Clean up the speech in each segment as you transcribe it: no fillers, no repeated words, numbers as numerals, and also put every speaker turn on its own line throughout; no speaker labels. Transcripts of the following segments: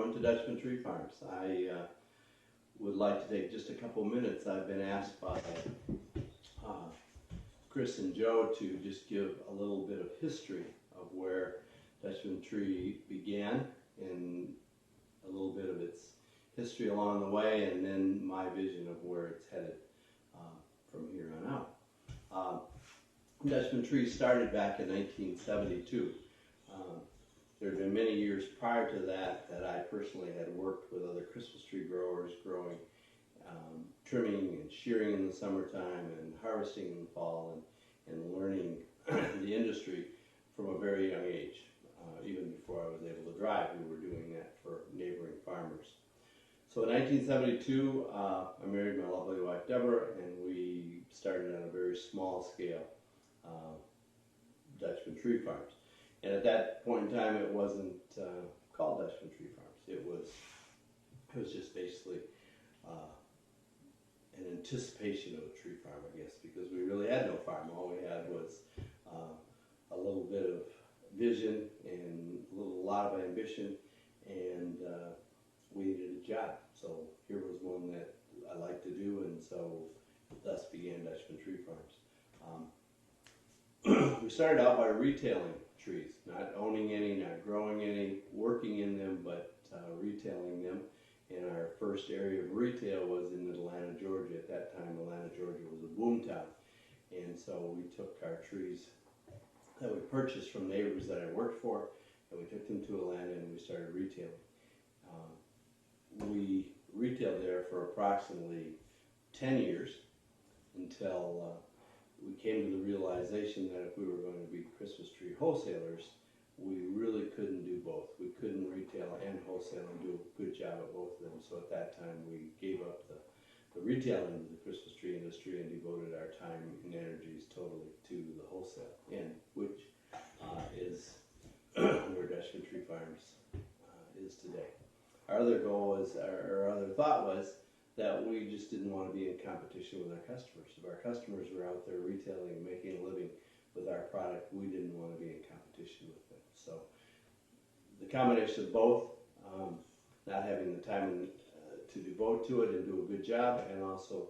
everyone to Dutchman Tree Farms. I would like to take just a couple minutes. I've been asked by Chris and Joe to just give a little bit of history of where Dutchman Tree began and a little bit of its history along the way, and then my vision of where it's headed from here on out. Dutchman Tree started back in 1972. There had been many years prior to that I personally had worked with other Christmas tree growers growing, trimming and shearing in the summertime and harvesting in the fall, and learning the industry from a very young age. Even before I was able to drive, we were doing that for neighboring farmers. So in 1972, I married my lovely wife Deborah, and we started on a very small scale Dutchman Tree Farms. And at that point in time, it wasn't called Dutchman Tree Farms. It was just basically an anticipation of a tree farm, I guess, because we really had no farm. All we had was a little bit of vision and a lot of ambition, and we needed a job. So here was one that I liked to do, and so thus began Dutchman Tree Farms. We started out by retailing trees, not owning any, not growing any, working in them, but retailing them. And our first area of retail was in Atlanta, Georgia. At that time, Atlanta, Georgia was a boom town. And so we took our trees that we purchased from neighbors that I worked for, and we took them to Atlanta and we started retailing. We retailed there for approximately 10 years until we came to the realization that if we were going to be Christmas tree wholesalers, we really couldn't do both. We couldn't retail and wholesale and do a good job at both of them. So at that time, we gave up the retailing of the Christmas tree industry and devoted our time and energies totally to the wholesale end, which is where Dutchman Tree Farms is today. Our other goal was, our other thought was, that we just didn't want to be in competition with our customers. If our customers were out there retailing and making a living with our product, we didn't want to be in competition with them. So the combination of both, not having the time to devote to it and do a good job, and also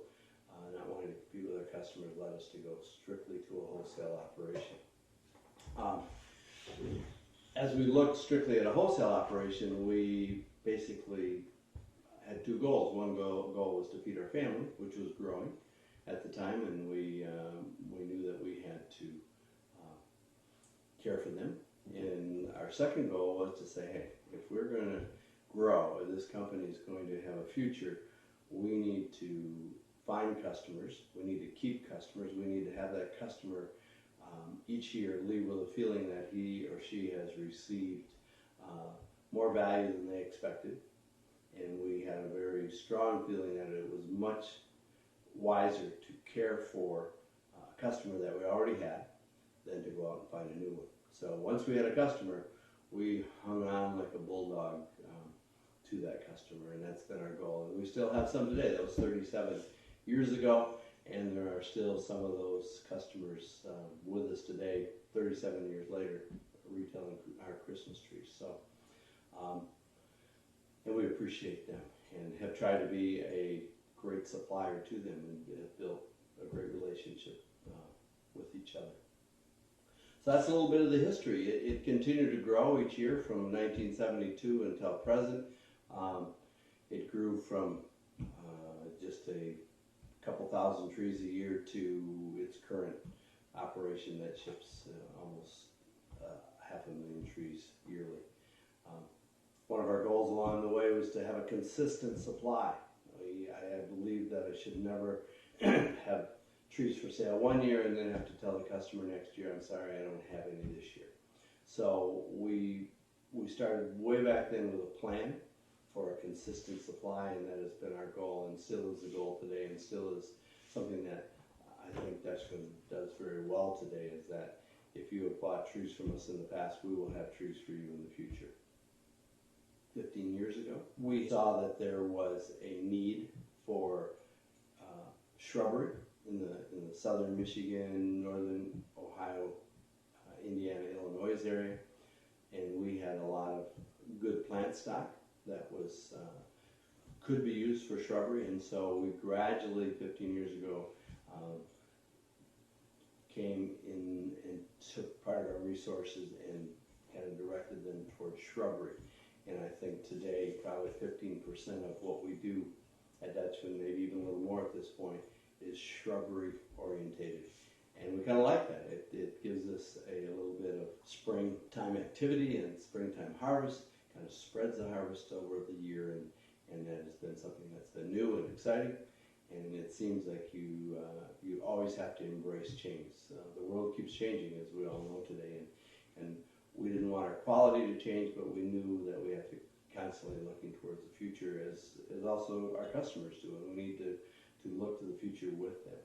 not wanting to compete with our customers, led us to go strictly to a wholesale operation. As we looked strictly at a wholesale operation, we basically had two goals. One goal was to feed our family, which was growing at the time, and we knew that we had to care for them. And our second goal was to say, hey, if we're going to grow and this company is going to have a future, we need to find customers, we need to keep customers, we need to have that customer each year leave with a feeling that he or she has received more value than they expected. And we had a very strong feeling that it was much wiser to care for a customer that we already had than to go out and find a new one. So once we had a customer, we hung on like a bulldog to that customer, and that's been our goal. And we still have some today. That was 37 years ago, and there are still some of those customers with us today, 37 years later, retailing our Christmas trees. So. And we appreciate them and have tried to be a great supplier to them and have built a great relationship with each other. So that's a little bit of the history. It continued to grow each year from 1972 until present. It grew from just a couple thousand trees a year to its current operation that ships almost 500,000 trees yearly. One of our goals along the way was to have a consistent supply. I believe that I should never have trees for sale one year and then have to tell the customer next year, I'm sorry, I don't have any this year. So we started way back then with a plan for a consistent supply, and that has been our goal and still is the goal today, and still is something that I think Dutchman does very well today, is that if you have bought trees from us in the past, we will have trees for you in the future. 15 years ago, we saw that there was a need for shrubbery in the southern Michigan, northern Ohio, Indiana, Illinois area, and we had a lot of good plant stock that was could be used for shrubbery, and so we gradually, 15 years ago, came in and took part of our resources and kind of directed them towards shrubbery. And I think today, probably 15% of what we do at Dutchman, maybe even a little more at this point, is shrubbery orientated. And we kind of like that. It gives us a little bit of springtime activity and springtime harvest, kind of spreads the harvest over the year, and that has been something that's been new and exciting. And it seems like you always have to embrace change. The world keeps changing, as we all know today, and we didn't want our quality to change, but we knew that we have to constantly looking towards the future, as also our customers do, and we need to look to the future with them.